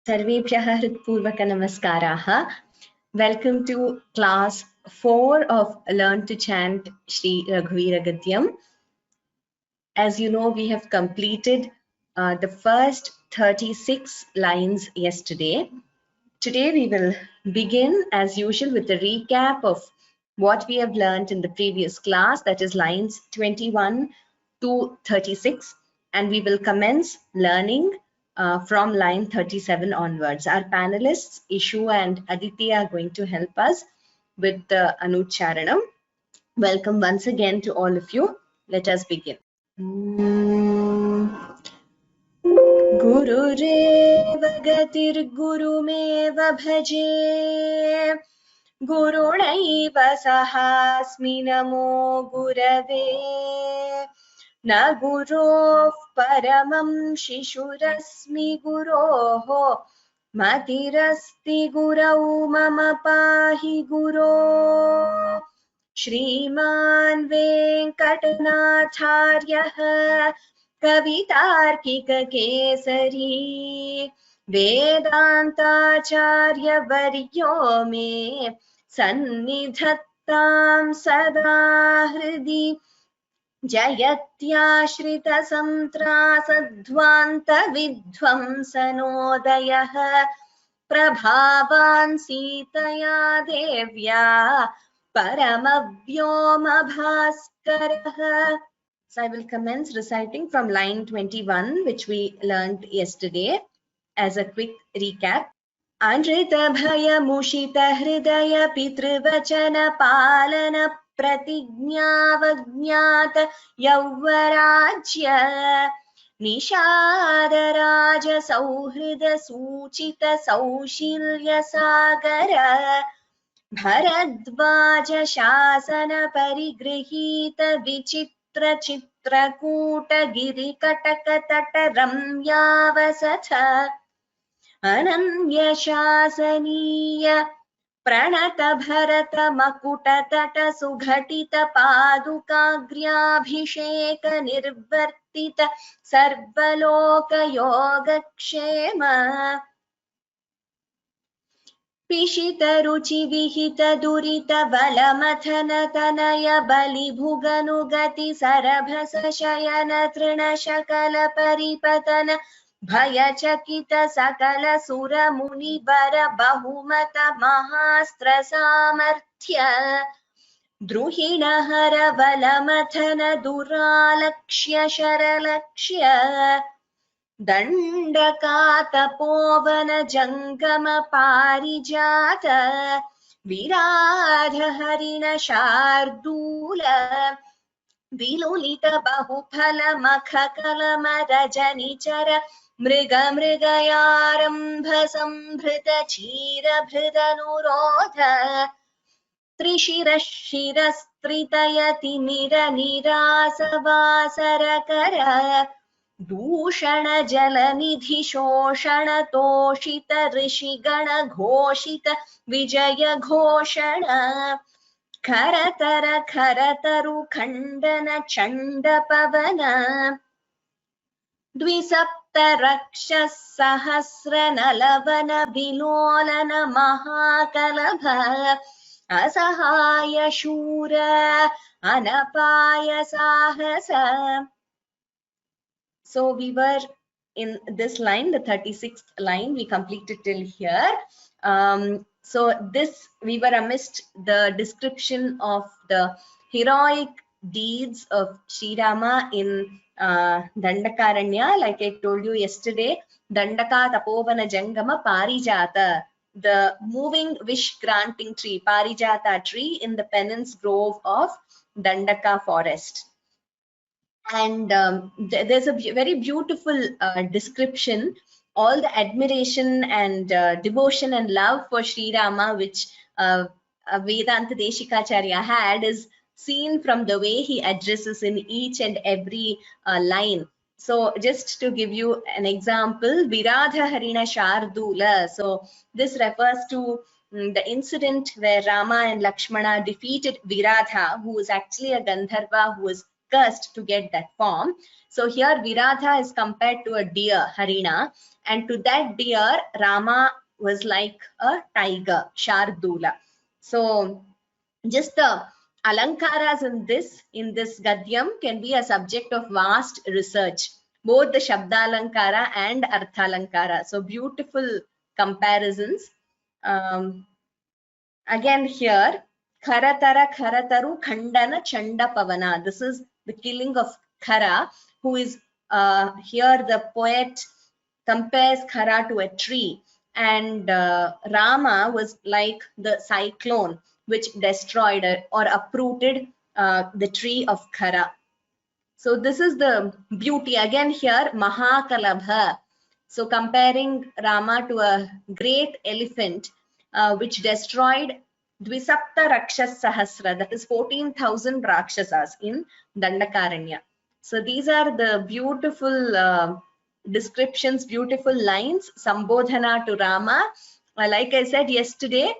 सर्वेभ्यः हृत्पूर्वकनमस्काराः. Welcome to class 4 of Learn to Chant Shri Raghuveera Gadyam. As you know, we have completed the first 36 lines yesterday. Today we will begin as usual with a recap of what we have learned in the previous class, that is lines 21 to 36, and we will commence learning from line 37 onwards. Our panelists Ishu and Aditi are going to help us with the Anucharanam. Welcome once again to all of you. Let us begin. गुरुरेव गतिर्गुरुमेव भजे गुरुणैव सहास्मि नमो गुरवे न गुरोः परमं शिशुरस्मि गुरोः मतिरस्ति गुरौ मम पाहि गुरो श्रीमान् वेङ्कटनाथार्यः कवितार्किककेसरी वेदान्ताचार्यवर्यो मे सन्निधत्तां सदा हृदि जयत्याश्रितसन्त्रासध्वान्तविध्वंसनोदयः प्रभावान् सीतया देव्या परमव्योमभास्करः. So I will commence reciting from line 21, which we learned yesterday as a quick recap. Anrita bhaya mushita hridaya pitrvachana palana प्रतिज्ञावज्ञात यौवराज्य Nishadraj सौहृद सूचित सौशील्य सागर भरद्वाज शासन परिगृहीत विचित्र चित्रकूट गिरिकटक तट रम्यावसथ अनन्य शासनीय प्रणत भरत मकुट तट सुघटित पादुकाग्र्याभिषेक निर्वर्तित सर्वलोक योगक्षेम पिशित रुचि विहित दुरित बलमथन तनय बलिभुगनुगति सरभस शयन तृण शकल परिपतन भयचकित सकल सुर मुनि वर बहुमत महास्त्र सामर्थ्य द्रुहिण हर बलमथन दुरालक्ष्य शरलक्ष्य दण्डकातपोवन जङ्गम पारिजात विराध हरिण शार्दूल विलुलित बहुफल मख कलम रजनिचर मृग मृगयारंभ संभृत क्षीर भृदनुरोध त्रिशिर शिरस्त्रितयति निर निरास वासर कर दूषण जलनिधि शोषण तोषित ऋषिगण घोषित विजय घोषण खरतरु खण्डन चण्ड पवन द्विसप्त रक्षः सहस्र नलवन विलोलन महाकलभ असहाय शूर अनपाय साहस. So we were in this line, the 36th line, we completed till here. So this, we were amidst the description of the heroic deeds of Sri Rama in Dandakaranya. Like I told you yesterday, Dandaka Tapovana Jangama Parijata, the moving wish granting tree, Parijata tree in the penance grove of Dandaka forest. And there's a very beautiful description, all the admiration and devotion and love for Sri Rama which Vedanta Deshikacharya had is seen from the way he addresses in each and every line. So just to give you an example, Viradha Harina Shardula. So this refers to the incident where Rama and Lakshmana defeated Viradha, who was actually a Gandharva who was cursed to get that form. So here Viratha is compared to a deer, Harina, and to that deer, Rama was like a tiger, Shardula. So just the alankaras in this gadyam can be a subject of vast research, both the shabdalankara and arthalankara. So beautiful comparisons. Again here, Kharatara Kharataru Khandana Chanda Pavana. This is the killing of Khara, who is here the poet compares Khara to a tree, and Rama was like the cyclone which destroyed or uprooted the tree of Khara. So this is the beauty. Again here, Mahakalabha. So comparing Rama to a great elephant which destroyed Dvisapta Rakshas Sahasra, that is 14,000 Rakshasas in Dandakaranya. So these are the beautiful descriptions, beautiful lines, Sambodhana to Rama. Like I said yesterday,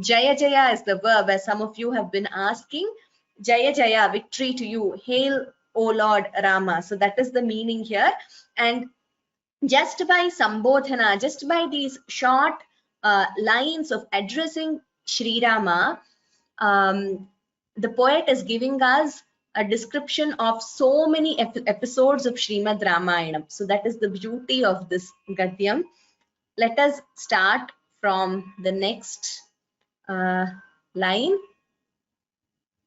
Jaya Jaya is the verb, as some of you have been asking. Jaya Jaya, victory to you. Hail, O Lord Rama. So that is the meaning here. And just by Sambodhana, just by these short lines of addressing Sri Rama, the poet is giving us a description of so many episodes of Srimad Ramayana. So that is the beauty of this Gadyam. Let us start from the next line.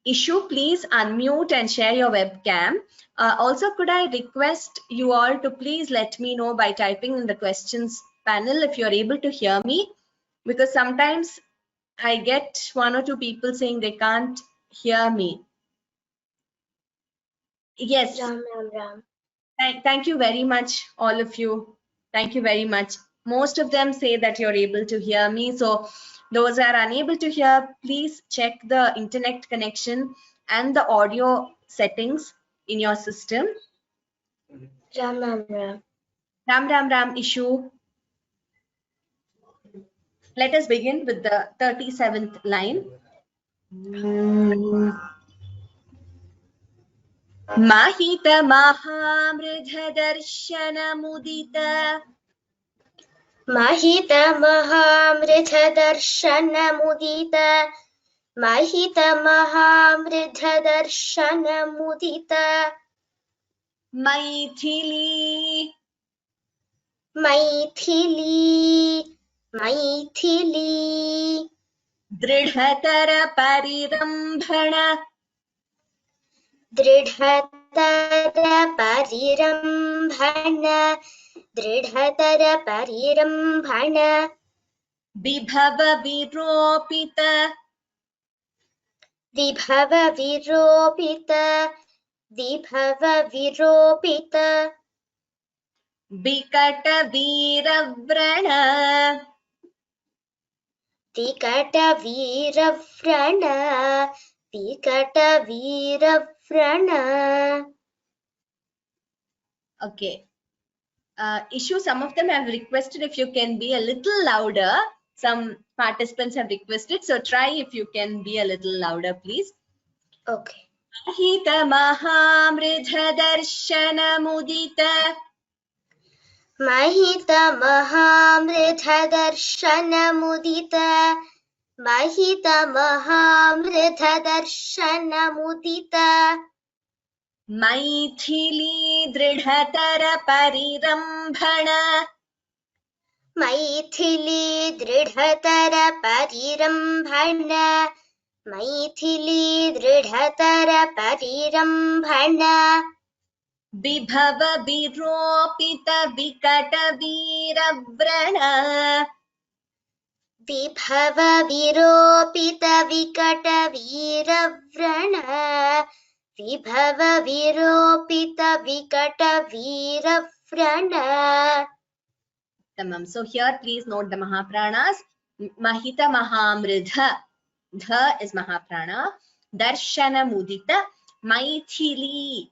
Ishu, please unmute and share your webcam. Also, could I request you all to please let me know by typing in the questions panel if you're able to hear me, because sometimes I get one or two people saying they can't hear me. Yes. Ram, Ram, Ram. Thank you very much, all of you. Thank you very much. Most of them say that you're able to hear me. So those are unable to hear, please check the internet connection and the audio settings in your system. Ram, Ram, Ram. Ram, Ram, Ram, Ishu. Let us begin with the 37th line. Mahita Mahamridha Darshana Mudita. Mahita Mahamridha Darshana Mudita. Mahita Mahamridha Darshana Mudita. Maithili. Maithili. Maithili. Dridhatara Parirambhana. Dridhatara Parirambhana. Dridhatara Parirambhana. Vibhava Viropita. Vibhava Viropita. Vibhava Viropita. Vikata Viravrana. Vikata Viravrana. Vikata Viravrana. Okay. Ishu, some of them have requested if you can be a little louder. Some participants have requested, so try if you can be a little louder, please. Okay. Mahita Mahamridha Darshana Mudita. Mahita Mahamridha Darshana Mudita. Mahita Mahamridha Darshana Mudita. Maithili Dridhatara Parirambhana. Maithili Dridhatara Parirambhana. Maithili Dridhatara Parirambhana. Vibhava Viropita Vikata Viravrana. Vibhava Viropita Vikata Viravrana. Vibhava Viropita Vikata Viravrana. Tamam. So here please note the Mahapranas. Mahita Mahamridha. Dha is Mahaprana. Darshana Mudita. Maithili.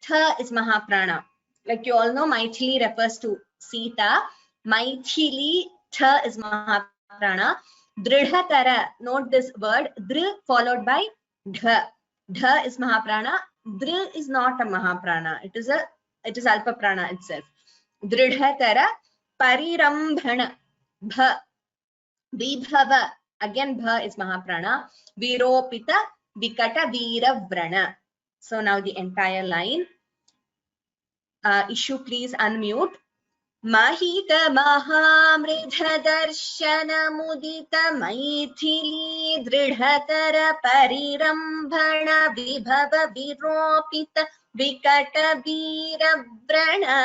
Tha is Mahaprana. Like you all know, Maithili refers to Sita. Maithili. Tha is Mahaprana. Dridhatara. Note this word. Dr followed by Dha. Dha is Mahaprana. Dr is not a Mahaprana. It is Alpa Prana itself. Dridhatara Parirambhana. Bha. Vibhava. Again, Bha is Mahaprana. Viropita Vikata Veeravrana. So now the entire line. Ishu, please unmute. Mahita Mahamridha Darshana Mudita Maithili Dridhatara Parirambhana Vibhava Viropita Vikata Veeravrana.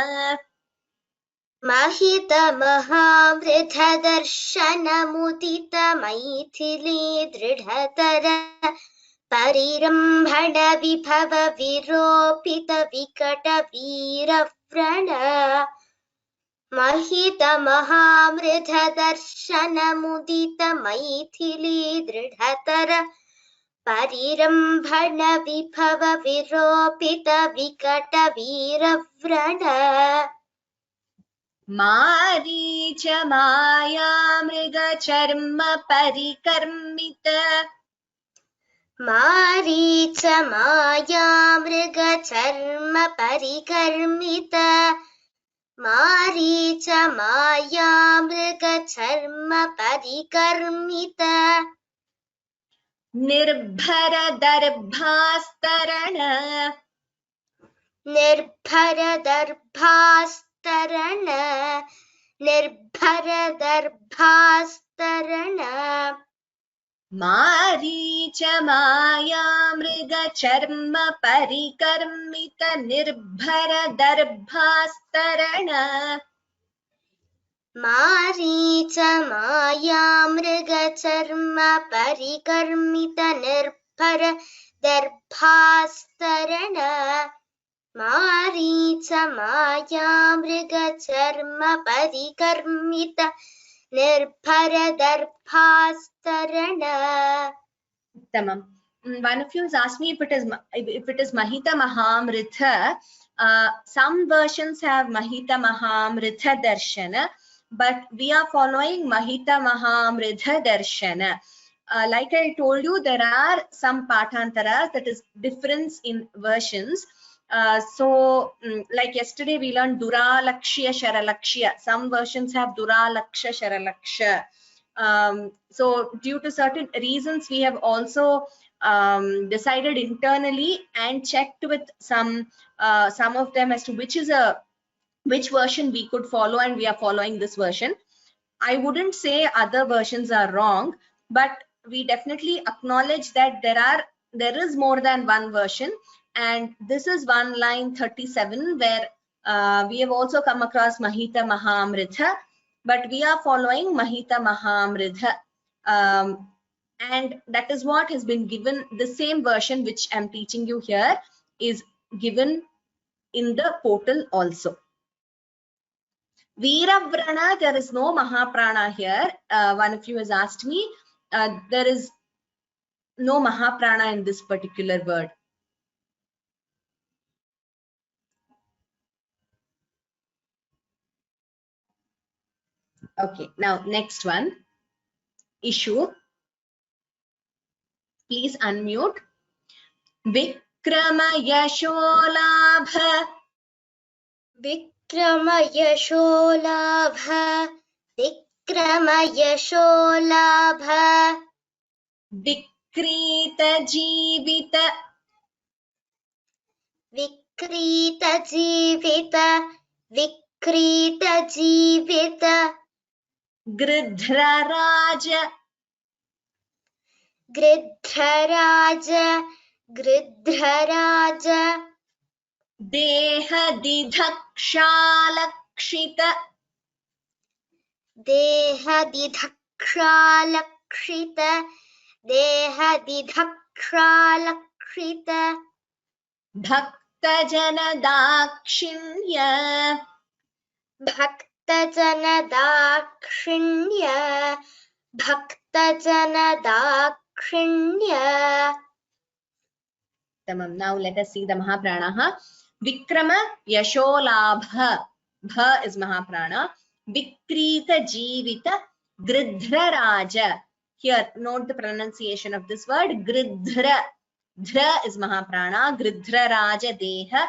Mahita Mahamridha Darshana Mudita Maithili Dridhatara Parirambhana Vibhava Viropita Vikata Veeravrana. Mahita Mahamridha Darshana Mudita Maithili Dridhatara Parirambhana Vibhava Viropita Vikata Veeravrana. Maricha Maya Mriga Charma Parikarmita. Maricha Maya Mriga Charma Parikarmita. Maricha Maya Mriga Charma Parikarmita. Nirbhara Darbhastarana. Nirbhara Darbhastarana. Nirbhara Darbhastarana. Maricha Maya Mriga Charma Parikarmita Nirbhara Darbhastarana. Maricha Maya Mriga Charma Parikarmita Nirbhara Darbhastarana. Maricha Maya Mriga Charma Parikarmita Nirbhara Darbhastarana. Tamam. One of you has asked me if it is Mahita Mahamritha. Some versions have Mahita Mahamritha Darshana, but we are following Mahita Mahamritha Darshana. Like I told you, there are some Pathantaras, that is difference in versions. So like yesterday we learned Duralakshya Sharalakshya. Some versions have Duralaksha Sharalaksha. So due to certain reasons, we have also decided internally and checked with some of them as to which version we could follow, and we are following this version. I wouldn't say other versions are wrong, but we definitely acknowledge that there is more than one version, and this is one line 37 where we have also come across Mahita Mahamritha, but we are following Mahita Mahamritha, and that is what has been given. The same version which I'm teaching you here is given in the portal also. Veeravrana, there is no Mahaprana here. One of you has asked me. There is no Mahaprana in this particular word. Okay, now next one. Issue. Please unmute. Vikrama Yasholabha. Vikrama Yasholabha. Vikrama Yasholabha. Vikrita Jivita. Vikrita Jivita. Vikrita Jivita. Gridhra Raja. Gridhra Raja. Gridhra Raja. Deha Didhakshalakshita. Deha Didhakshalakshita. Deha Didhakshalakshita. Bhakta Jana Dakshinya. Bhakta Jana Dakshinya. Bhakta Jana Dakshinya. Tamam. Now let us see the Mahaprana. Vikrama Yasholabha. Bha is Mahaprana. Vikrita Jivita Gridhra Raja. Here, note the pronunciation of this word. Gridhra. Dhra is Mahaprana. Gridhraraja Deha.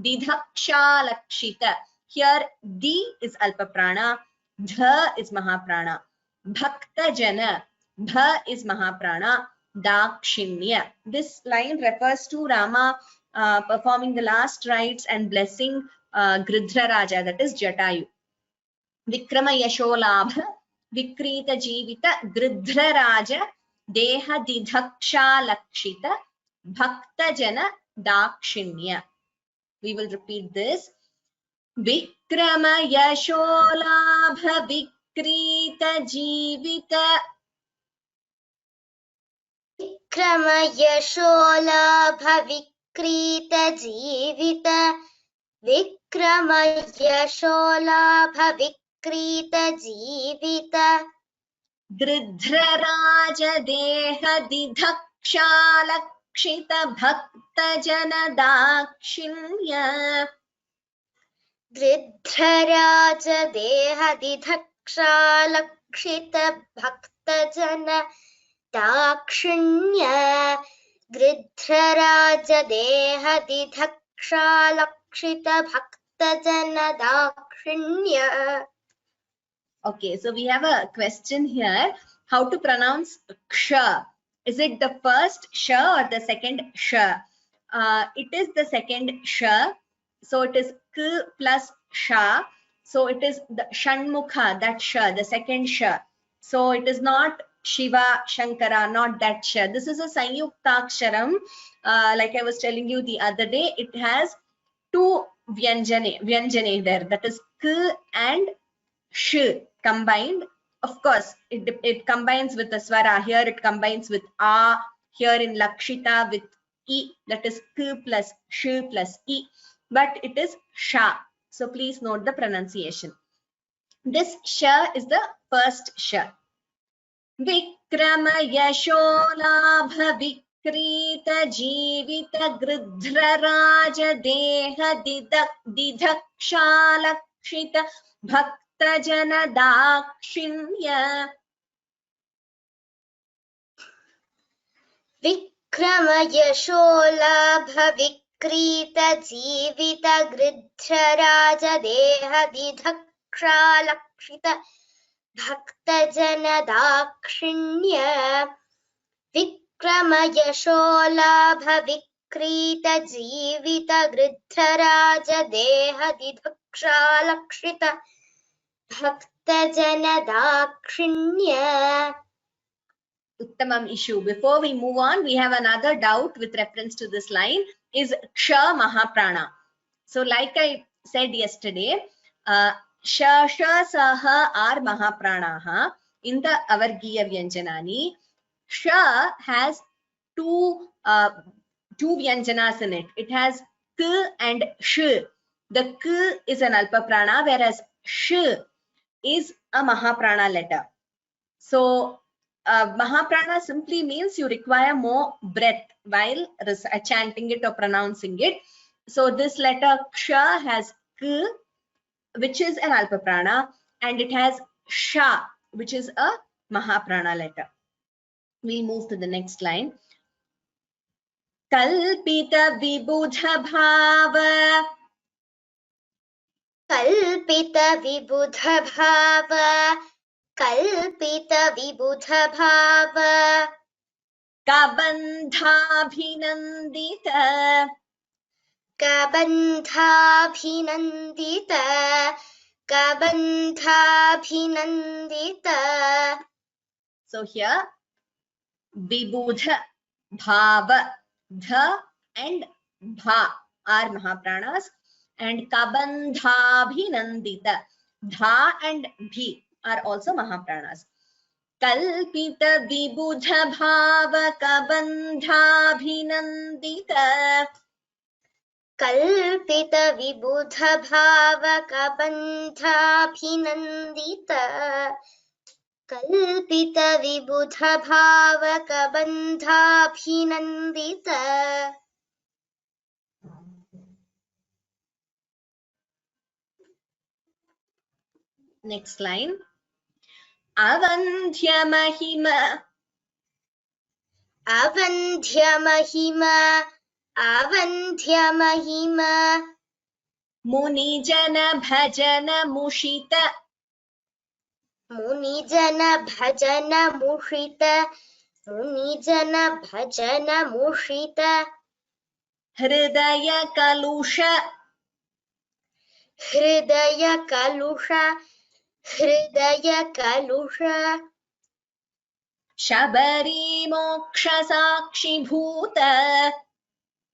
Didhakshalakshita. Here Di is Alpaprana. Dha is Mahaprana. Bhakta Jana. Bha is Mahaprana. Dakshinya. This line refers to Rama performing the last rites and blessing Gridhraraja, that is Jatayu. Vikrama Yasholabha Vikrita Jivita Gridhraraja Deha Didhaksha Lakshita Bhakta Jana Dakshinya. We will repeat this. Vikrama Yasholabha Vikrita Jivita Vikrama Yasholabha Vikrita Jivita Vikrama Yasholabha Vikrita Jivita Gridhraraja Deha Didhaksha Lakshita Bhakta Jana Dakshinya. Gridhraraja Deha Didhaksha Lakshita Bhakta Jana Dakshinya Gridhraraja Deha Didhaksha Lakshita Bhakta Jana Dakshinya. Okay, so we have a question here. How to pronounce ksha? Is it the first sha or the second sha? It is the second sha. So it is k plus sha. So it is the shanmukha, that sha, the second sha. So it is not Shiva, Shankara, not that sha. This is a Sanyuktaksharam. Like I was telling you the other day, it has two vyanjane there. That is k and sh combined. Of course, it combines with the swara. Here it combines with a. Here in Lakshita with e. That is k plus sh plus e. But it is sha. So please note the pronunciation. This sha is the first sha. Vikrama Yasholabha Vikrita Jivita Gridhraraja Deha Didhaksha Lakshita Bhakta Jana Dakshinya. Vikrama Yasholabha Vikrita Jivita Gridhraraja Deha Didhaksha Lakshita Bhakta Jana Dakshinya. Vikrama Yasholabha Vikrita Jivita Gridhraraja Deha Didhaksha Lakshita Bhakta Jana Dakshinya. Uttamam issue. Before we move on, we have another doubt with reference to this line. Is ksha Mahaprana? So like I said yesterday, sha, sha, saha are Mahapranaha in the Avargiya Vyanjanani. Sha has two Vyanjanas in it. It has k and sh. The k is an Alpaprana, whereas sh is a Mahaprana letter. So Mahaprana simply means you require more breath while chanting it or pronouncing it. So this letter ksha has k, which is an Alpaprana, and it has sha, which is a Mahaprana letter. We'll move to the next line. Kalpita vibudha bhava. Kalpita vibudha bhava. Kalpita vibudha bhava. Kabandhabhinandita. Kabandhabhinandita. Kabandhabhinandita. So here, vibudha, bhava, dha and bha are Mahapranas, and kabandhabhinandita, dha and bhi are also Mahapranas. Kalpita vibudha bhava kabandhabhinandita. Kalpita vibudha bhava kabandhabhinandita. Kalpita vibudha bhava kabandhabhinandita. Next line. Avandhya mahima. Avandhyamahima, Avandhyamahima, Munijana bhajana mushita. Munijana bhajana mushita, Munijana bhajana mushita, Hridaya kalusha. Hridaya kalusha, Hridaya kalusha, Shabari moksha sakshi bhuta.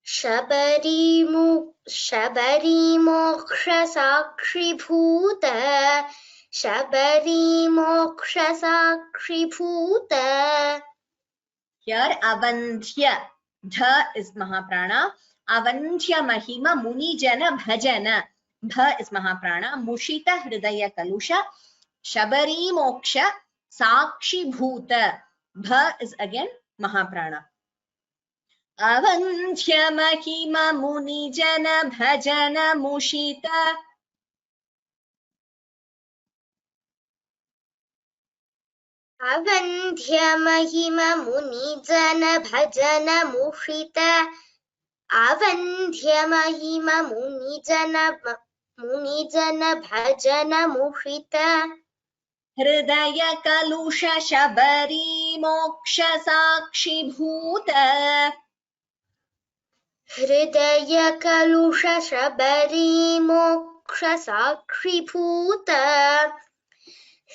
Shabari moksha sakshi bhuta, Shabari moksha sakshi bhuta. Here Avandhya, dha is Mahaprana. Avandhya mahima munijana bhajana. Dha is Mahaprana. Mushita hridaya kalusha. Shabari moksha sakshi bhuta. Bha is again Mahaprana. Avandhya mahima munijana bhajana mushita. Avandhyamahima munijana bhajana mushita, Avandhyamahima munijana bhajana mushita, Hridaya kalusha shabari moksha sakshi bhuta. Hridaya kalusha shabari moksha sakshi bhuta,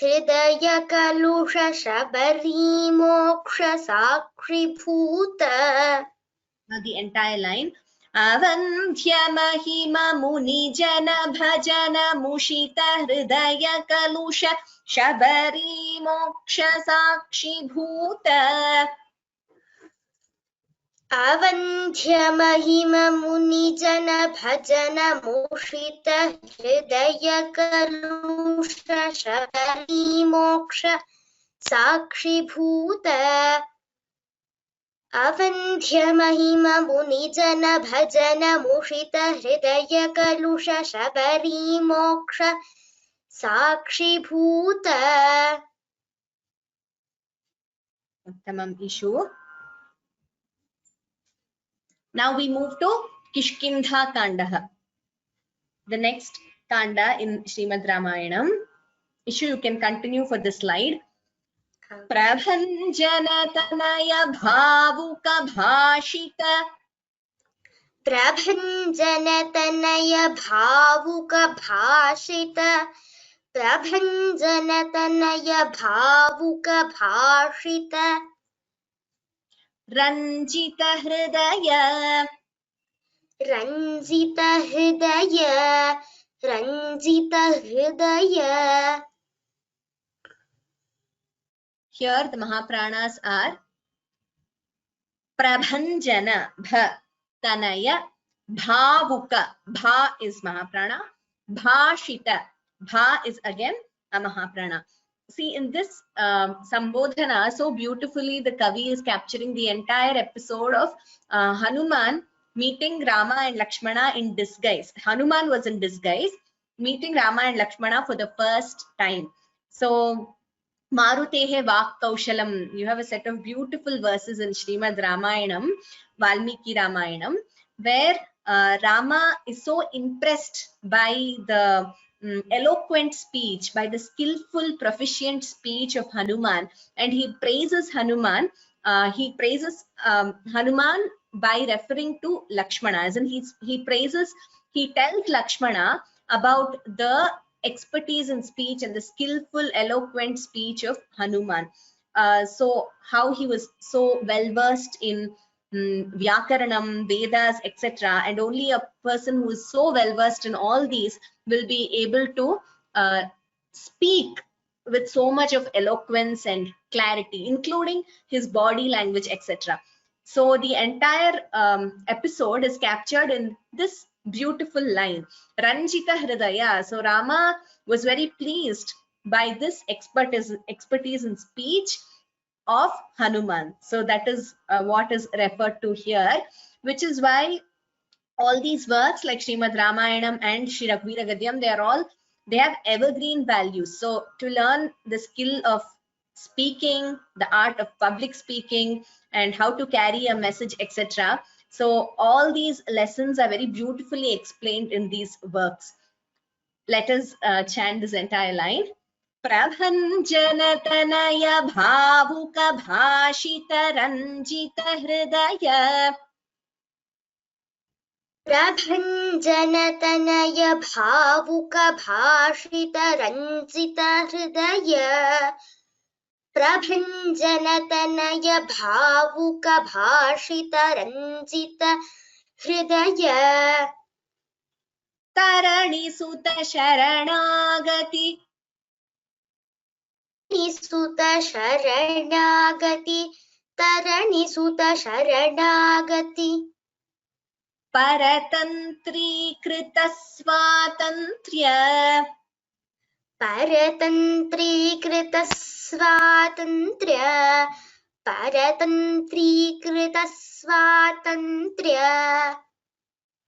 Hridaya kalusha shabari moksha sakshi bhuta. Now the entire line. Avandhya mahima muni jana bhajana mushita hridaya kalusha shabari moksha sakshi bhuta. Avandhyamahima munijana bhajana mushita hridaya kalusha shabari moksha sakshi bhuta. Avandhyamahima munijana bhajana mushita hridaya kalusha shabari moksha sakshi bhuta. Uttamam Ishu. Now we move to Kishkindha Kandaha. The next Kanda in Srimad Ramayanam. Ishu, you can continue for the slide. Prabhanjanatanaya bhavuka bhashita. Prabhanjanatanaya bhavuka bhashita, Prabhanjanatanaya bhavuka bhashita, Ranjita hridaya. Ranjita hridaya, Ranjita hridaya. Here the Mahapranas are Prabhanjana, Bha, Tanaya, Bhavuka, Bha is Mahaprana, Bhashita, Bha is again a Mahaprana. See, in this Sambodhana, so beautifully the Kavi is capturing the entire episode of Hanuman meeting Rama and Lakshmana in disguise. Hanuman was in disguise, meeting Rama and Lakshmana for the first time. So, Marutehe Vak Kaushalam. You have a set of beautiful verses in Srimad Ramayanam, Valmiki Ramayanam, where Rama is so impressed by the eloquent speech, by the skillful, proficient speech of Hanuman, and he praises Hanuman. He praises Hanuman by referring to Lakshmana, as in he tells Lakshmana about the expertise in speech and the skillful, eloquent speech of Hanuman. So how he was so well versed in Vyakaranam, Vedas, etc. And only a person who is so well versed in all these will be able to speak with so much of eloquence and clarity, including his body language, etc. So the entire episode is captured in this beautiful line, Ranjita Hridaya. So Rama was very pleased by this expertise in speech of Hanuman. So that is what is referred to here, which is why all these works like Srimad Ramayanam and Sri Raghuvira Gadyam, they have evergreen values. So to learn the skill of speaking, the art of public speaking, and how to carry a message, etc. So all these lessons are very beautifully explained in these works. Let us chant this entire line. प्रभञ्जनतनय भावुक भाषित रञ्जित हृदय प्रभञ्जनतनय भावुक भाषित रञ्जित हृदय प्रभञ्जनतनय भावुक भाषित रञ्जित हृदय तरणिसुत शरणागति सुत शरणागति तरणिसुत शरणागति परतन्त्रीकृत स्वातन्त्र्य परतन्त्रीकृत स्वातन्त्र्य परतन्त्रीकृत स्वातन्त्र्य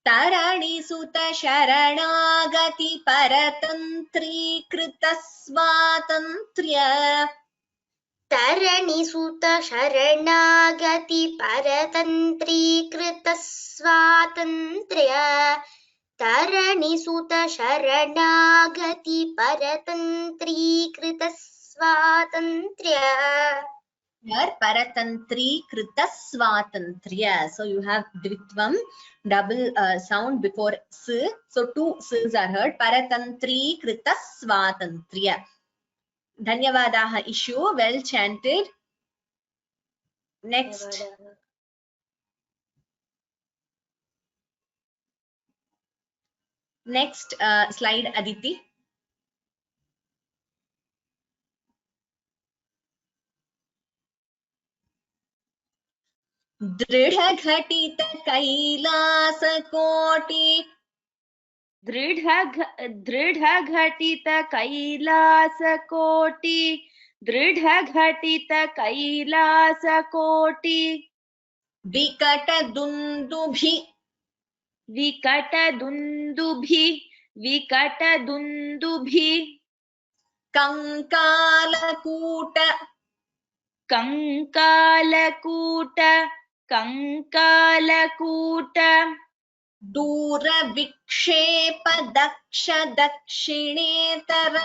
तरणिसुत शरणागति परतन्त्रीकृत स्वातन्त्र्य तरणिसुत शरणागति परतन्त्रीकृत स्वातन्त्र्य तरणिसुत शरणागति परतन्त्रीकृत स्वातन्त्र्य. Here paratantrīkrita svatantriya. So you have dvitvam, double sound before s. So two s's are heard. Paratantrīkrita svatantriya. Dhanyavadaha Ishu. Well chanted. Next. Next slide, Aditi. दृढ़ घटित कैलास कोटि दृढ़ घटित कैलास कोटि दृढ़ घटित कैलास कोटि विकट दुंदुभि कंकालकूट दूरविक्षेप दक्ष दक्षिणेतर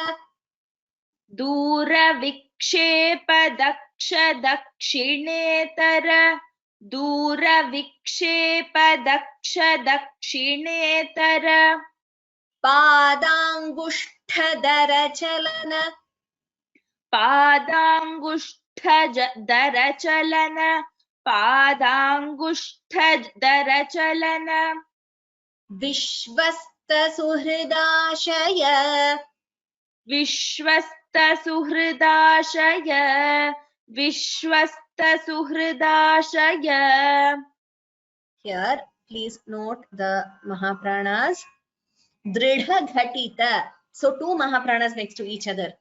पादांगुष्ठदर चलन विश्वस्त सुहृदाशय Here please note the Mahapranas. Dridha Ghatita. So two Mahapranas next to each other.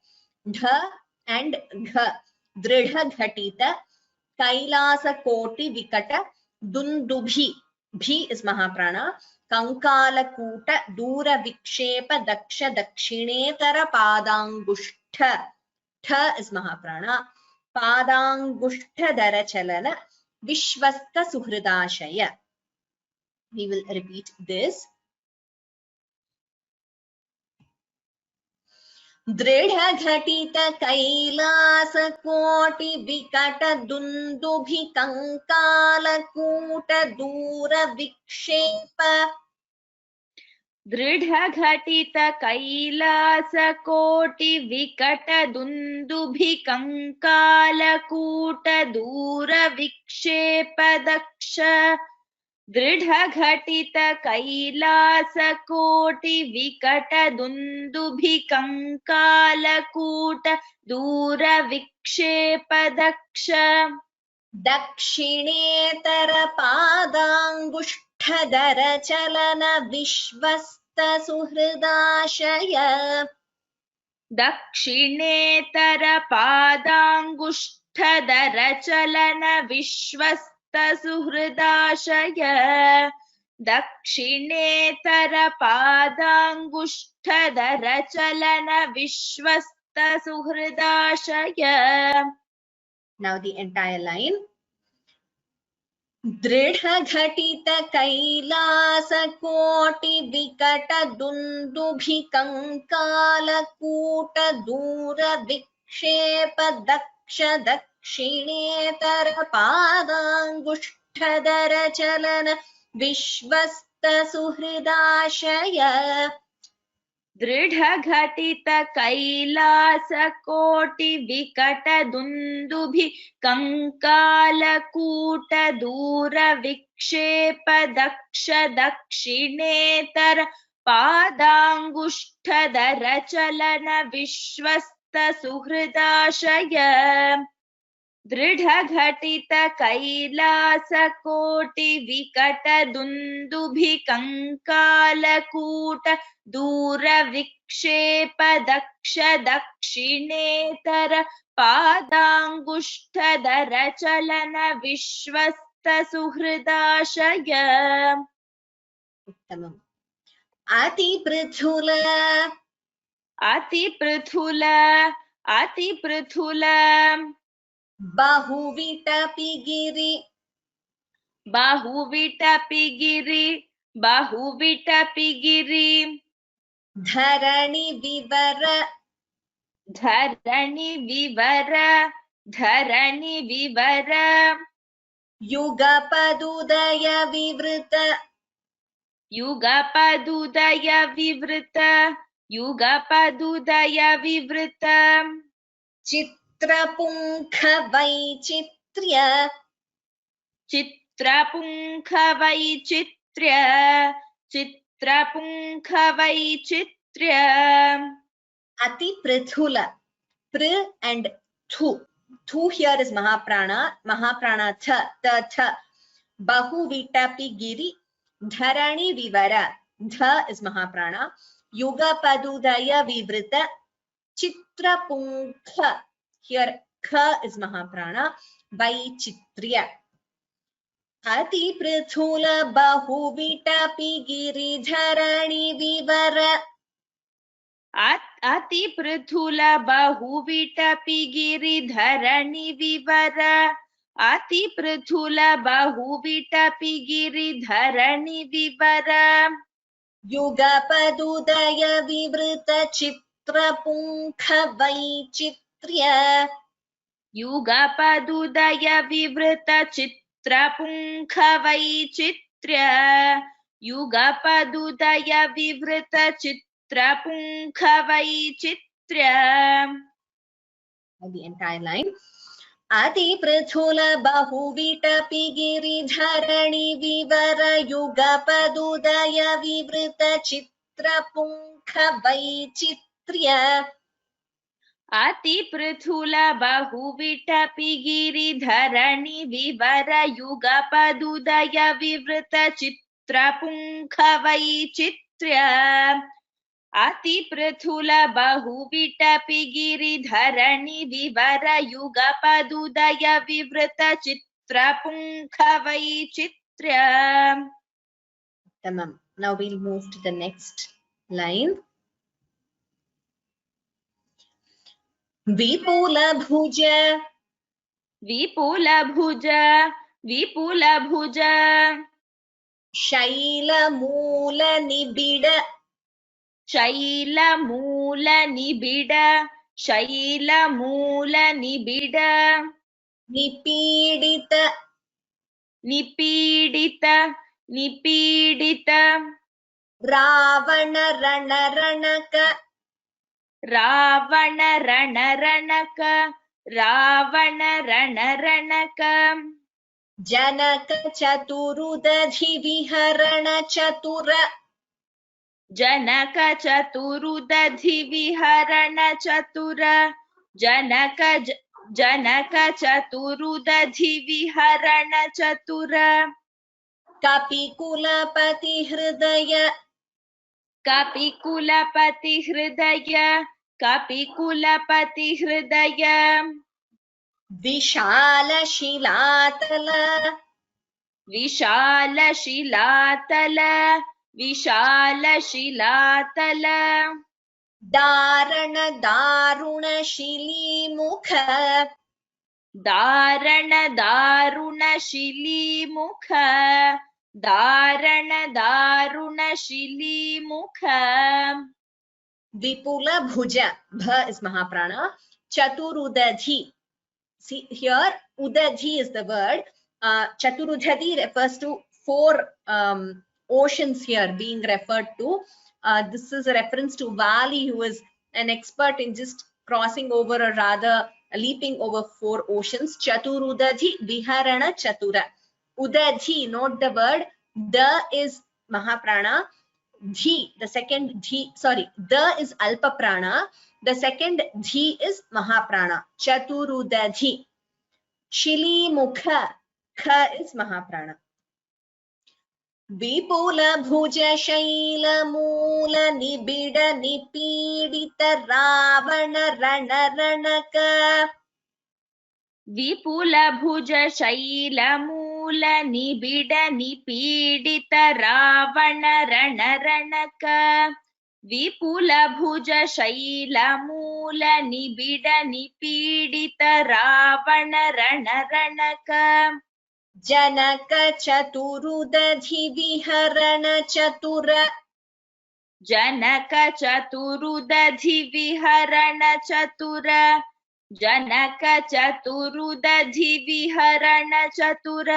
Dha and Gha. Dridha Ghatita. Kailasa Koti Vikata. Dundubhi. Bhi is Mahaprana. Kankala Kuta. Dura Vikshepa Daksha Dakshinetara Padangushta. Tha is Mahaprana. Padangushta Dara Chalana. Vishwasta Suhridashaya. We will repeat this. दृढ़ घटित कैलास कोटि विकट दुंदुभि कंकाल कूट दूर विक्षेप दृढ़ घटित कैलास कोटि विकट दुंदुभि कंकाल कूट दूर विक्षेप दक्ष दृढ़ घटित कैलास कोटि विकट दुंदुभि कंकाल कूट दूर विक्षेप दक्ष दक्षिणेतर पादांगुष्ठदर चलन विश्वस्त सुहृदाशय दक्षिणेतर पादांगुष्ठदर चलन विश्वस्त सुहृदाशय दक्षिणेतर पादांगुष्ठदर चलन विश्वस्त विश्वस्तसुहृदाशय. Now the entire line. दृढ घटित कैलास कोटि विकट दुन्दुभि कंकालकूट दूर विक्षेप दक्ष दक्षिणेतर पादांगुष्ठधर चलन विश्वस्त सुहृदाशय. दृढ घटित कैलास कोटि विकट दुन्दुभि कंकालकूट दूर विक्षेप दक्ष दक्षिणेतर पादांगुष्ठधर चलन विश्वस्त सुहृदाशय. दृढ घटित कैलास कोटि विकट दुन्दुभि कंकालकूट दूर विक्षेप दक्ष दक्षिणेतर पादांगुष्ठधर चलन विश्वस्त सुहृदाशय. उत्तमम्. अतिपृथुल अतिपृथुल अतिपृथुल बहुविटपिगिरि बहुविटपिगिरि बहुविटपिगिरि धरणि विवर धरणि विवर धरणि विवर युगपदुदय विवृत युगपदुदय विवृत युगपदुदय विवृत चित्रपुंख वैचित्र्य चित्रपुंख वैचित्र्य चित्रपुंख वैचित्र्य. अतिपृथुल. Pr and thu. Thu here is Mahaprana. Mahaprana tha. Ta tha. Bahuvitapigiri. Dharani vivara. Dha is Mahaprana. Yugapadudaya vivrita. Chitrapunkha. Here kha is Mahaprana. Vaichitriya. अतिपृथुल बहुविटपिगिरि धरणि विवर अतिपृथुल बहुविटपिगिरि धरणि विवर अतिपृथुल बहुविटपिगिरि धरणि विवर युगपदुदय विवृत चित्रपुंख वैचित्र्य युगपदुदय विवृत चित्रपुंख वैचित्र्य युगपदुदय विवृत चित्रपुंख वैचित्र्य. The entire line. अतिपृथुल बहुविटपिगिरि धरणि विवर युगपदुदय विवृत चित्रपुंख वैचित्र्य. अतिपृथुल बहुविटपिगिरि धरणि विवर युगपदुदय विवृत चित्रपुंख वैचित्र्य. अतिपृथुल बहुविटपिगिरि धरणि विवर युगपदुदय विवृत चित्रपुंख वैचित्र्य. Tamam. Now we'll move to the next line. विपुल भुज विपुल भुज विपुल भुज शैल मूल निबिड शैल मूल निबिड शैल मूल निबिड निपीडित निपीडित निपीडित रावण रणरणक रावण रणरणक रावण रणरणक जनक चतुरुदधि विहरण चतुर जनक चतुरुदधि विहरण चतुर जनक जनक चतुरुदधि विहरण चतुर कपिकुलपति हृदय कपिकुलपति हृदय कपिकुलपति हृदय विशाल शिलातल विशाल शिलातल विशाल शिलातल दारण दारुण शिलीमुख दारण दारुण शिलीमुख दारण दारुण शिलीमुख विपुल भुज bha is mahaprana chaturudadhi. See here udadhi is the word. Chaturudadhi refers to four oceans here being referred to. This is a reference to Vali, who is an expert in just crossing over, or rather leaping over four oceans. Chaturudadhi viharana chatura. Udadhi, note the word. The is mahaprana. Dhi, the second dhi, sorry, the is alpa prana. The second dhi is mahaprana. Chaturudadhi. Shili mukha, kha is mahaprana. विपुल भुज शैल मूल निबिड निपीडित रावण रण रणक विपुल भुज शैल मूल निबिड निपीडित रावण रण रणक विपुल भुज शैल मूल निबिड निपीडित रावण रण रणक जनक चतुरुदधि विहरण चतुर जनक चतुरुदधि विहरण चतुर जनक चतुरुदधि विहरण चतुर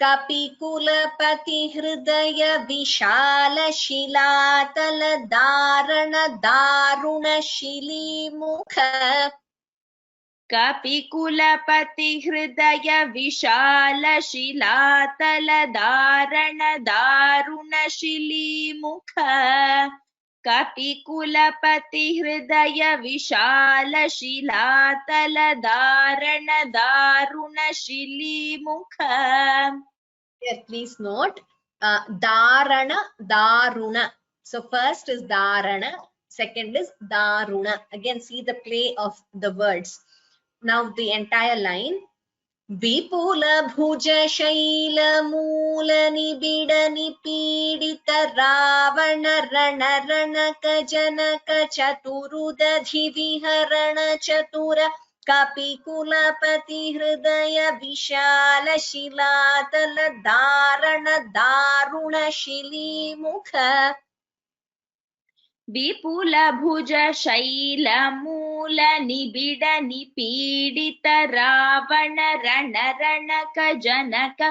कपिकुलपति हृदय विशाल शिलातल दारण दारुण शिलीमुख कपिकुलपति हृदय विशाल शिलातल दारण दारुण शिलीमुख कपिकुलपति हृदय विशाल शिलातल दारण दारुण शिलीमुख. Here please note dharana daruna. So first is dharana, second is daruna. Again see the play of the words. Now the entire line. Vipula bhuja shaila moola nibida nipidita ravana rana ranaka janaka chaturudadhi viharana chatura कपिकुलपति हृदय विशाल शिलातल दारण दारुण शिलीमुख विपुल भुज शैल मूल निबिड निपीडित रावण रण रणक जनक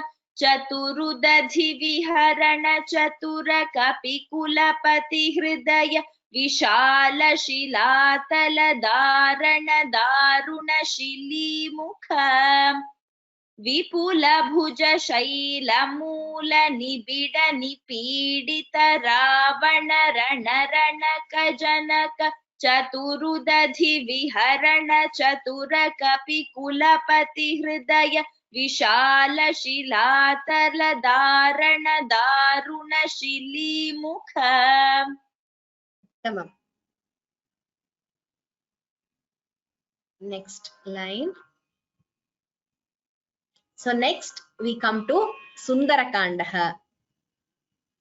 चतुरुदधि विहरण चतुर कपिकुलपति हृदय विशाल शिलातल दारण दारुण शिलीमुख विपुल भुज शैल मूल निबिड निपीडित रावण रण रणक जनक चतुरुदधि विहरण चतुर कपिकुलपति हृदय विशाल शिलातल दारण दारुण शिलीमुख. Tamam. Next line. So next we come to Sundarakandaha.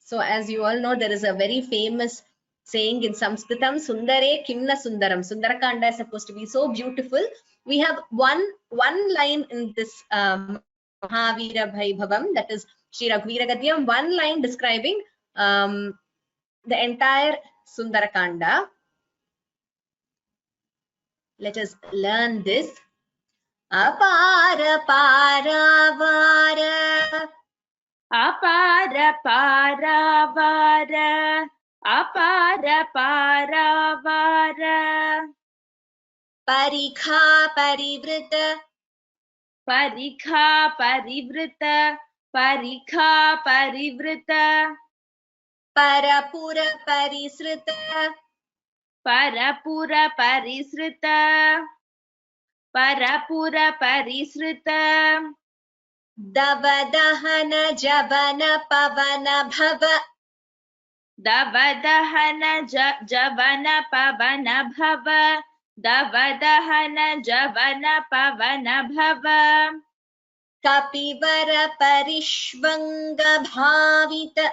So as you all know, there is a very famous saying in Sanskritam, Sundare Kimna Sundaram. Sundarakanda is supposed to be so beautiful. We have one line in this Mahavira Bhaibhavam, that is Sri Raghuvira Gadyam, one line describing the entire Sundarakanda. Let us learn this. Apara paravara Apara paravara apara paravara parikha parivrita parikha parivrita parikha parivrita parapura parisrita parapura parisrita parapura parisrita davadahana javana pavana bhava davadahana javana pavana bhava davadahana javana pavana bhava kapivara parishvanga bhavita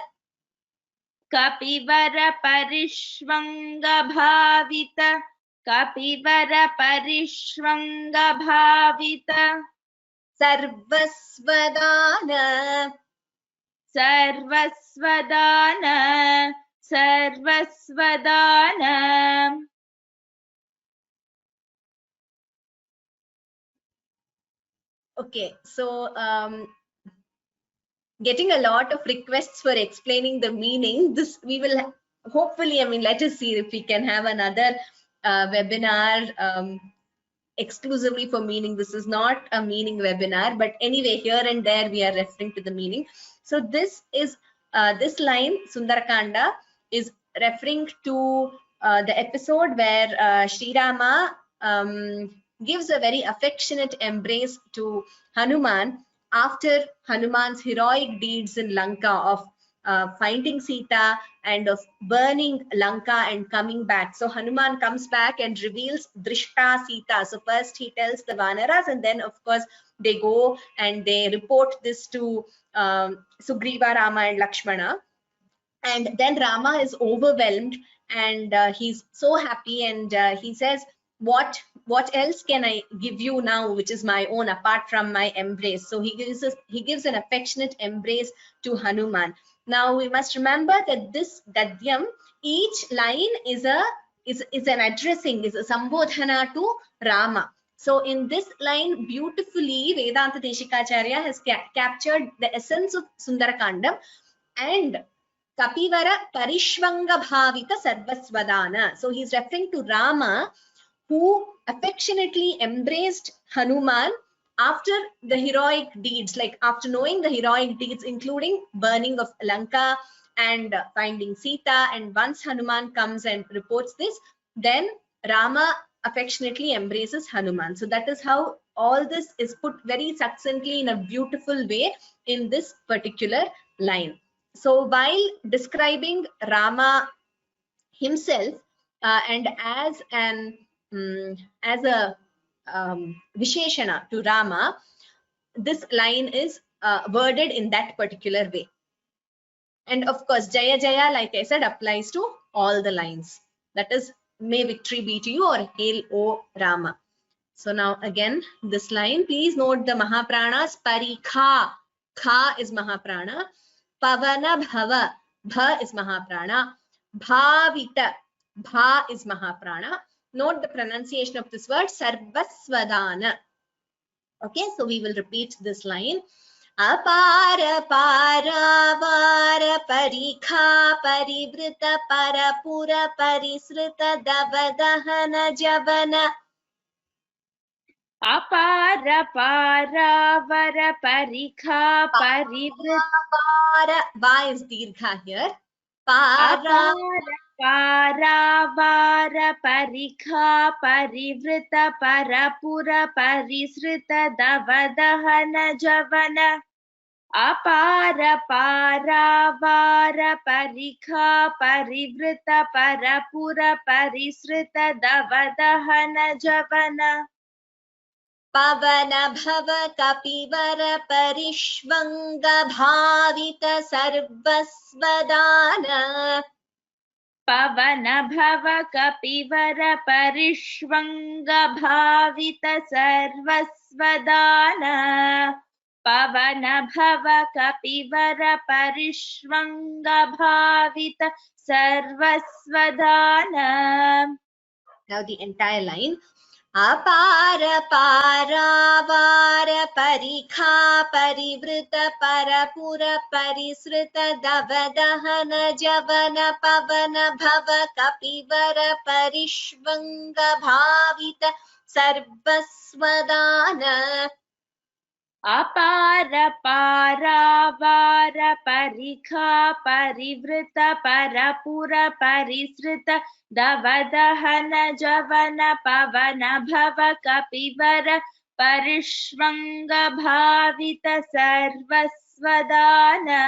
कपिवर परिष्वंग भावित कपिवर परिष्वंग भावित सर्वस्वदान सर्वस्वदान सर्वस्वदान Okay, so getting a lot of requests for explaining the meaning. This we will hopefully, I mean, let us see if we can have another webinar exclusively for meaning. This is not a meaning webinar, but anyway, here and there we are referring to the meaning. So this is this line, Sundarakanda, is referring to the episode where Sri Rama gives a very affectionate embrace to Hanuman after Hanuman's heroic deeds in Lanka of finding Sita and of burning Lanka and coming back. So Hanuman comes back and reveals Drishta Sita. So first he tells the Vanaras, and then of course they go and they report this to Sugriva, Rama and Lakshmana. And then Rama is overwhelmed and he's so happy, and he says, what else can I give you now which is my own apart from my embrace? So he gives an affectionate embrace to Hanuman. Now we must remember that this Gadyam, each line is an addressing, is a Sambodhana to Rama. So in this line, beautifully Vedanta Deshikacharya has captured the essence of Sundarakandam. And Kapivara Parishvanga Bhavita Sarvasvadana. So he's referring to Rama, who affectionately embraced Hanuman after the heroic deeds, like after knowing the heroic deeds, including burning of Lanka and finding Sita. And once Hanuman comes and reports this, then Rama affectionately embraces Hanuman. So that is how all this is put very succinctly in a beautiful way in this particular line. So while describing Rama himself and as a Visheshana to Rama, this line is worded in that particular way. And of course, Jaya Jaya, like I said, applies to all the lines. That is, may victory be to you, or hail O Rama. So now again, this line, please note the Mahapranas. Parikha, Kha is Mahaprana. Pavana Bhava, Bha is Mahaprana. Bhavita, Bha is Mahaprana. Note the pronunciation of this word, Sarvasvadana. Okay, so we will repeat this line. Apara paravara parikha parivrita parapura parisrita davadahana javana. Apara paravara parikha parivrita. Va is dirgha here. Para paravara parikha parivrita parapura parisrita davadahana javana. Apara paravara parikha parivrita parapura parisrita davadahana javana. Pavana bhava kapivara parishvanga bhavita sarvasvadana. Pavana bhava kapivara parishvanga bhavita sarvasvadana. Pavana bhava kapivara parishvanga bhavita sarvasvadana. Now the entire line. Apara paravara parikha parivrita parapura parisrita davadahana javana pavana bhava kapivara parishvanga bhavita sarvasvadana. Apara paravara parikha parivrita parapura parisrita davadahana javana pavana bhava kapivara parishvanga bhavita sarvasvadana.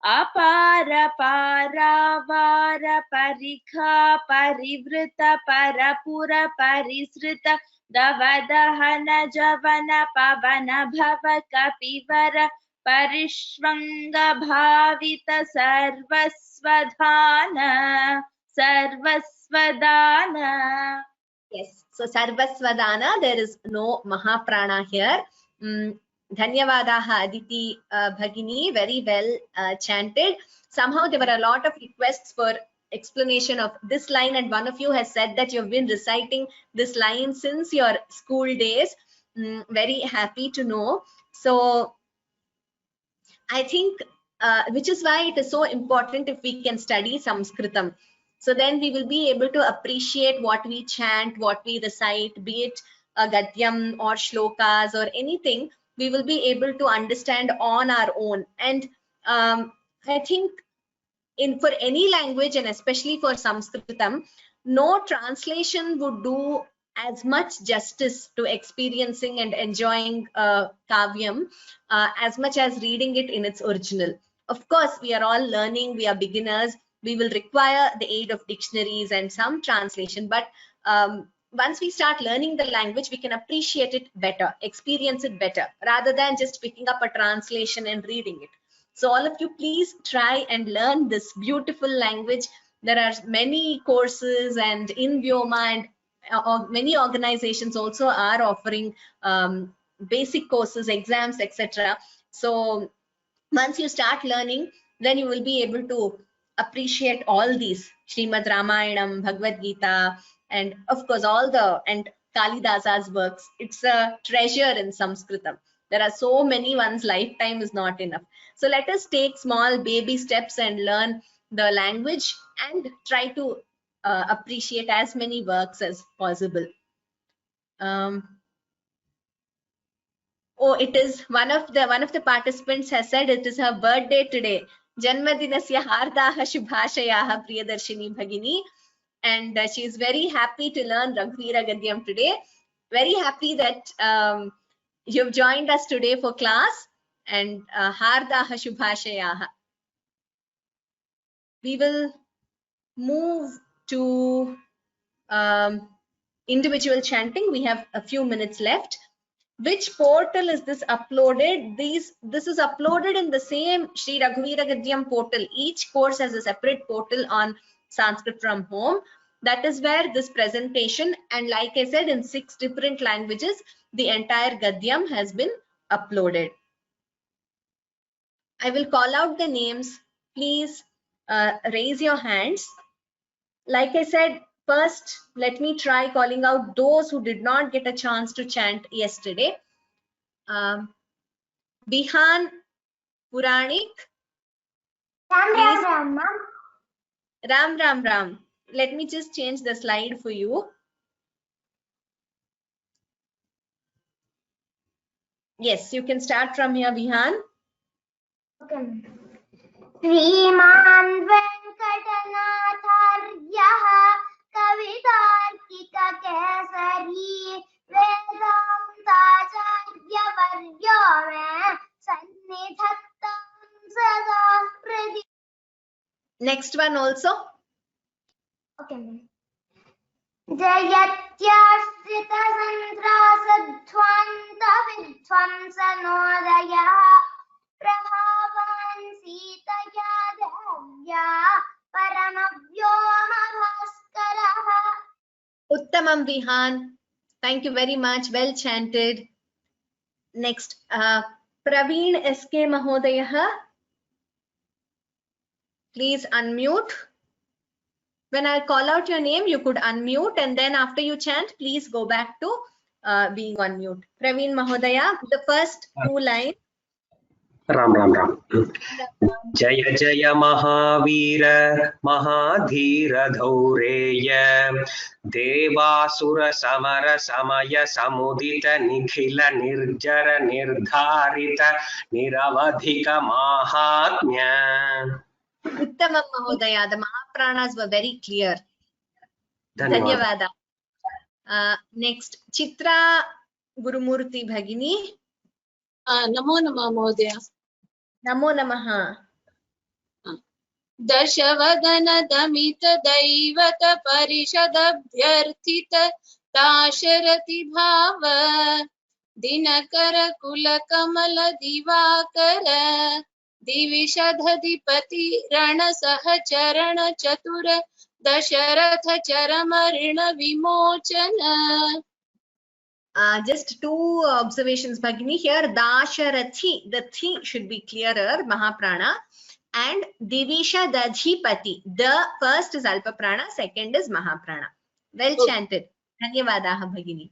Apara paravara parikha parivrita parapura parisrita davadahana javana pavana bhava kapivara परिष्वङ्गभावित सर्वस्वधान सर्वस्वदान. Yes, so Sarvasvadana, there is no Mahaprana here. Dhanyavadaha Aditi Bhagini, very well chanted. Somehow there were a lot of requests for explanation of this line, and one of you has said that you've been reciting this line since your school days. Very happy to know. So I think, which is why it is so important if we can study Sanskritam. So then we will be able to appreciate what we chant, what we recite, be it a Gadyam or Shlokas or anything, we will be able to understand on our own. And I think for any language, and especially for Sanskritam, no translation would do as much justice to experiencing and enjoying Kavyam as much as reading it in its original. Of course, we are all learning, we are beginners, we will require the aid of dictionaries and some translation, but once we start learning the language, we can appreciate it better, experience it better, rather than just picking up a translation and reading it. So all of you, please try and learn this beautiful language. There are many courses, and in Vyoma and many organizations also are offering basic courses, exams, etc. So once you start learning, then you will be able to appreciate all these Srimad Ramayanam, Bhagavad Gita, and of course and Kalidasa's works. It's a treasure in Sanskritam. There are so many, one's lifetime is not enough. So let us take small baby steps and learn the language and try to appreciate as many works as possible. Oh, it is one of the participants has said it is her birthday today. Janmadinasya hardaha shubhashayaha Priyadarshini Bhagini, and she is very happy to learn Raghuvira Gadyam today. Very happy that you've joined us today for class, and hardaha shubhashayaha. We will move to individual chanting. We have a few minutes left. Which portal is this uploaded? This is uploaded in the same Sri Raghuvira Gadyam portal. Each course has a separate portal on Sanskrit from Home. That is where this presentation, and like I said, in 6 different languages, the entire Gadyam has been uploaded. I will call out the names. Please raise your hands. Like I said, first, let me try calling out those who did not get a chance to chant yesterday. Bihan Puranik. Ram. Ram. Let me just change the slide for you. Yes, you can start from here, Bihan. Okay. Sriman Venkatanathāryaha Kavitarkika Kesari Vedantacharya Varyo Me Sannidhattam Sada Pradi. Next one also. Okay. Jayatyashrita santrasadhvanta vidhvamsanodaya prabhavan sitaya devya paramavyoma bhaskaraha. Uttamam Bihan. Thank you very much. Well chanted. Next, Praveen SK Mahodayah. Please unmute. When I call out your name, you could unmute, and then after you chant, please go back to being on mute. Praveen Mahodaya, the first 2 lines. Ram. Jaya Jaya Mahavira Mahadhira Dhaureya Devasura Samara Samaya Samudita Nikhila Nirjara Nirdharita Niravadhika Mahatmya. Uttamam Mahodaya, the Mahapranas were very clear. Dhanyavada. Next, Chitra Gurumurti Bhagini. Namo Namah Mahodaya. Namo Namaha. Dashvadana Damita Daivata Parishadabhyarthita Tasharati Bhava Dinkar कुलकमल Diwakar दिविषधधिपति रण सहचरण चतुर दशरथ चरम ऋण विमोचन. Just two observations, Bhagini. Here, Dasharathi, the thi should be clearer, Mahaprana. And Divisha Dadhipati, the first is Alpa Prana, second is Mahaprana. Well chanted. Dhanyavadaha, Bhagini.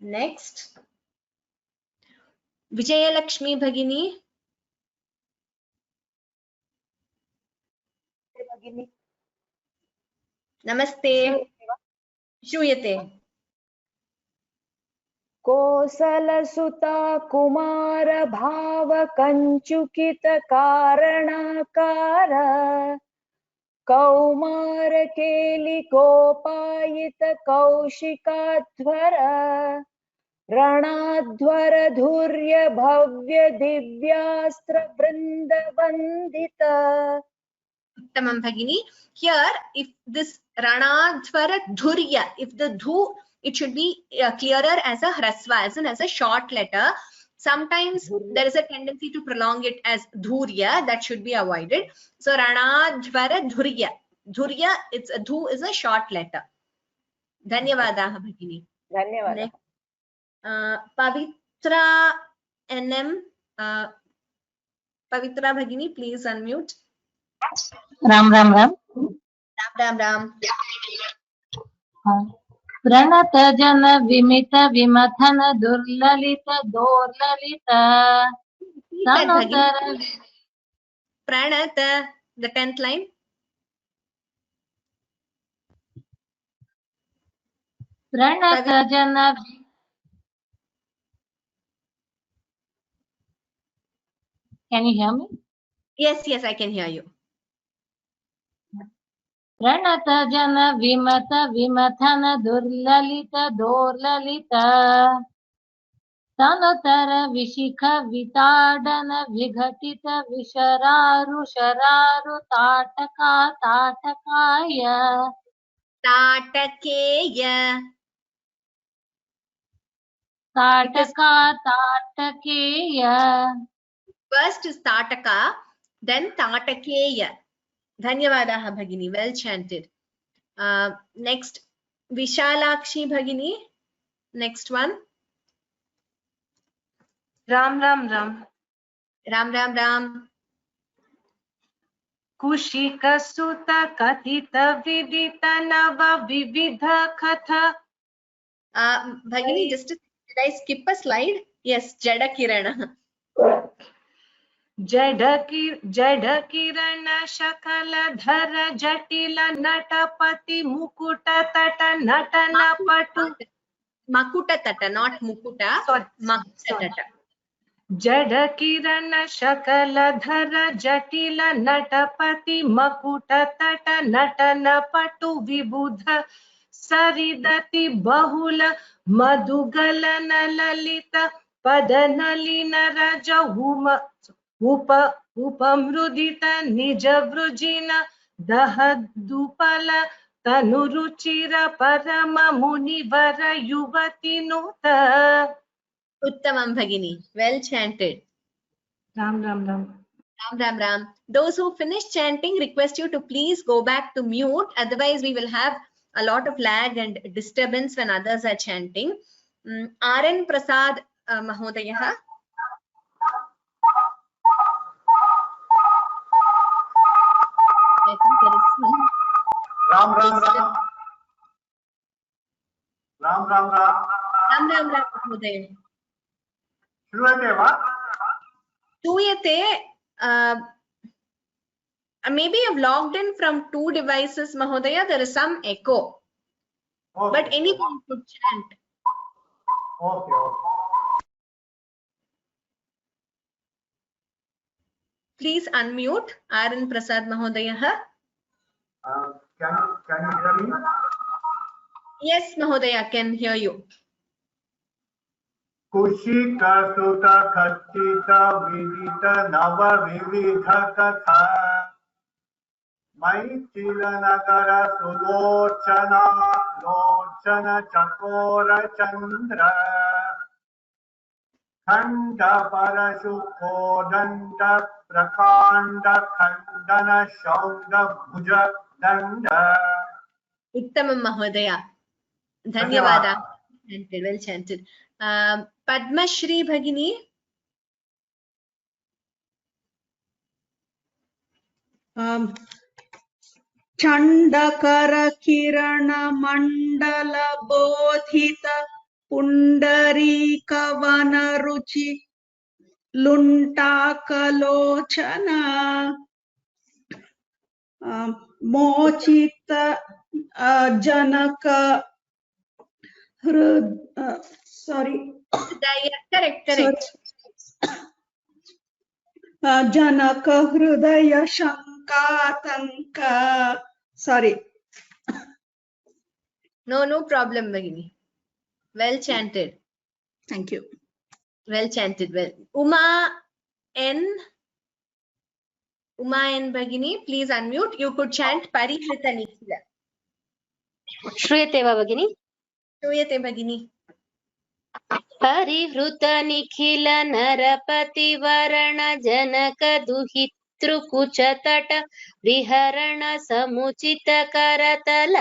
Next. Vijayalakshmi, Bhagini. Namaste. Shuyate. कोसलसुता Kumar भाव कंचुकित कारणाकार कौमार केलि कोपायित कौशिकाध्वर रणाध्वर धुर्य भव्य दिव्यास्त्र वृंद वंदित. Uttamam, Bhagini. Here, if this Ranadhvara Dhurya, if the Dhu, it should be clearer as a Hrasva, as a short letter. Sometimes there is a tendency to prolong it as Dhurya, that should be avoided. So Ranadhvara Dhurya. Dhurya, it's a Dhu is a short letter. Dhanyavadaha, Bhagini. धन्यवाद. Pavitra NM. Pavitra Bhagini, please unmute. Ram Ram Ram. Ram Ram. प्रणत जन विमित विमथन दुर्ललित दोर्ललित तनुतर. Pranata, the 10th line. प्रणत जन. Can you hear me? Yes, I can hear you. प्रणत जन विमत विमथन दुर्ललित दोर्ललित तनुतर विशिख विताडन विघटित विशरारु शरारु Tataka ताटकाय. Tatakeya. Tataka ताटकेय. First is Tataka, then Tatakeya. Dhanyavadaha, Bhagini. Well chanted. Next, Vishalakshi, Bhagini. Next one. Ram Ram Ram. Ram. Kushika Suta Kathita Vidita Nava Vividha Katha. Bhagini, just did I skip a slide? Yes, Jada Kirana. Jada Kirana Shakala Dhara Jatila Natapati Mukuta Tata Natana Patu. Makuta Tata, not Mukuta. Sorry. Makuta Tata. Jada Kirana Shakala Dhara Jatila Natapati Makuta Tata Natana Patu Vibudha Saridati Bahula Madhugalana Lalita Padanalina Raja Upamrudita Nijavrujina Dahadupala Tanuruchira Parama Munivara Yuvati Nuta. Uttamam, Bhagini. Well chanted. Ram Ram Ram. Ram. Those who finish chanting, request you to please go back to mute. Otherwise, we will have a lot of lag and disturbance when others are chanting. R.N. Prasad Mahodayah. I think there is some. Ram Ram Ram. Ram Ram Ram. Ram Mahodayah. Shruyate va? Tuyate. Maybe you've logged in from two devices, Mahodaya. There is some echo. Okay. But anyone could chant. Okay. Please unmute R.N. Prasad Mahodaya. Can you hear me? Yes, Mahodaya, can hear you. Kushika Suta Kachita Vidita Nava Vividha Katha Maichilanagara Sulochana Lochana Chakora Chandra Khanda Parashuko Danda Prakanda Khandana Shaunda Bhuja Danda. Uttamam Mahodaya. Dhanyavada. Chanted, well chanted. Padma Shri Bhagini. चण्डकर Kiran मण्डल बोधित पुण्डरीकवन रुचि लुण्टाकलोचन मोचित जनक Correct. जनक हृदय शंकातंक No problem, Bhagini. Well chanted. Thank you. Well chanted. Well. Uma N Bhagini, please unmute. You could chant Parihrita Nikhila. श्रूयते वा भगिनि? Shuyate Bhagini. परिहृत निखिल नरपति वरण जनक दुहितृकुच तट विहरण समुचित करतल.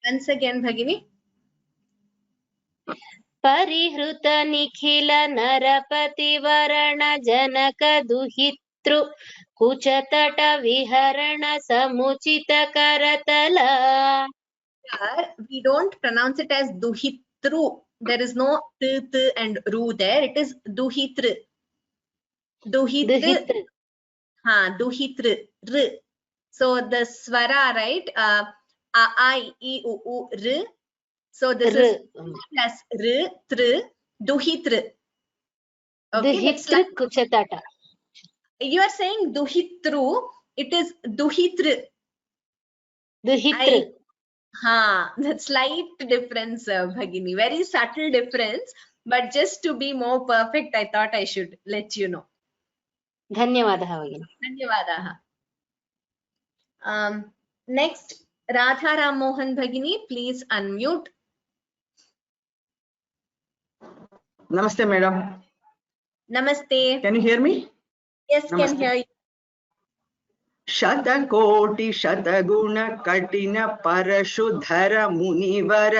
Once again, Bhagini. परिहृत निखिल नरपति वरण जनक दुहितृकुच तट विहरण समुचित करतल. We don't pronounce it as Duhitru. There is no t and ru there. It is Duhitru. Duhitru. Duhitru. R. So the swara, right? A, I, E, U, U, R. So this is plus R, tr, Duhitru. Okay, Duhitru. You are saying Duhitru. It is Duhitru. Duhitru. The slight difference, Bhagini. Very subtle difference. But just to be more perfect, I thought I should let you know. धन्यवादः भगिनि. Dhanyavadaha. Next, Radha Ram Mohan Bhagini, please unmute. Namaste, madam. Namaste. Can you hear me? Yes, Namaste. can hear you. शतकोटि शतगुण कठिन परशुधर मुनिवर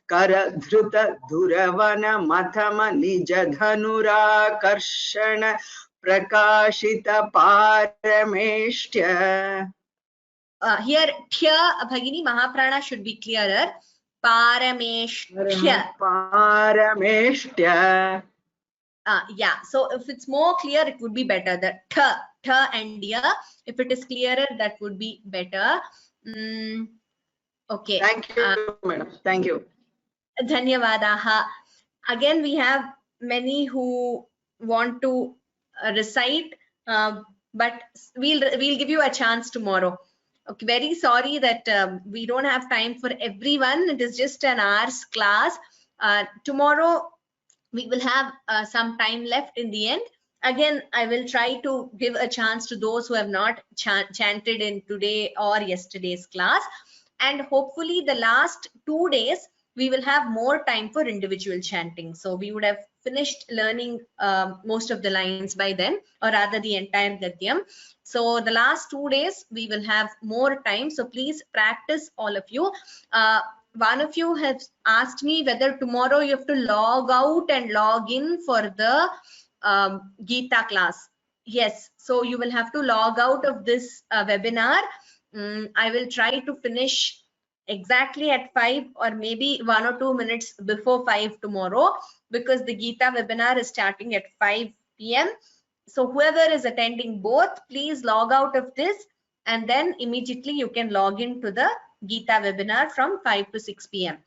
करधृत दुरवन मथम निज धनुराकर्षण प्रकाशित पारमेष्ट्य. Here, Thya Bhagini Mahaprana should be clearer. Parameshtya. Parameshtya. Yeah, so if it's more clear, it would be better. The Tha and Ya, if it is clearer, that would be better. Okay. Thank you, madam. Thank you. Dhanyavadaha. Again, we have many who want to recite, but we'll give you a chance tomorrow. Okay, very sorry that we don't have time for everyone. It is just an hour's class. Tomorrow we will have some time left in the end. Again, I will try to give a chance to those who have not chanted in today or yesterday's class. And hopefully the last 2 days, we will have more time for individual chanting. So we would have finished learning most of the lines by then, or rather the entire Gadyam. So the last 2 days, we will have more time. So please practice, all of you. One of you has asked me whether tomorrow you have to log out and log in for the Gita class. Yes, so you will have to log out of this webinar. I will try to finish exactly at 5 or maybe 1 or 2 minutes before 5 tomorrow, because the Gita webinar is starting at 5 p.m. So whoever is attending both, please log out of this and then immediately you can log into the Gita webinar from 5 to 6 p.m.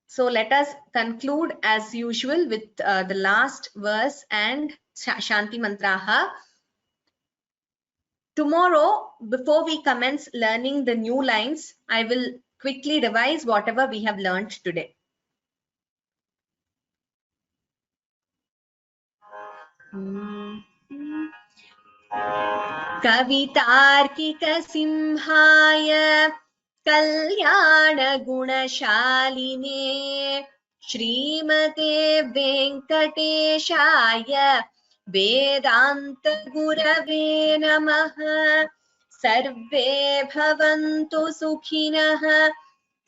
So let us conclude as usual with the last verse and Shanti Mantraha. Tomorrow, before we commence learning the new lines, I will quickly revise whatever we have learned today. कवितार्किकसिंहाय कल्याणगुणशालिने श्रीमते वेङ्कटेशाय वेदान्तगुरवे नमः। सर्वे भवन्तु सुखिनः,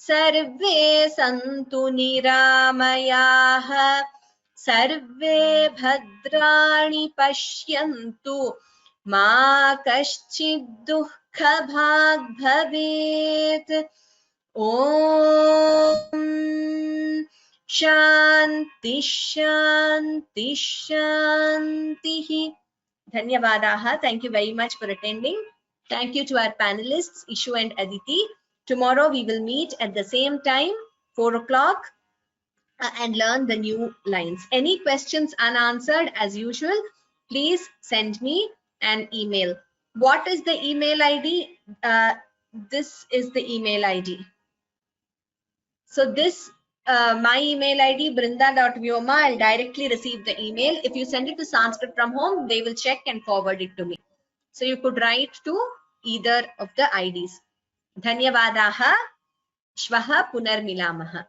सर्वे सन्तु निरामयाः, सर्वे भद्राणि पश्यन्तु, मा कश्चित् दुःखभाग् भवेत्। ॐ शान्ति शान्ति शान्तिः। धन्यवादाः. Thank you very much for attending. Thank you to our panelists Ishu and Aditi. Tomorrow we will meet at the same time, 4 o'clock, and learn the new lines. Any questions unanswered, as usual, please send me an email. What is the email ID? This is the email ID. So this my email ID brinda.vyoma, I'll directly receive the email. If you send it to Sanskrit from home, they will check and forward it to me. So you could write to either of the IDs. Dhanyavadaha. Shvaha punarmilamaha.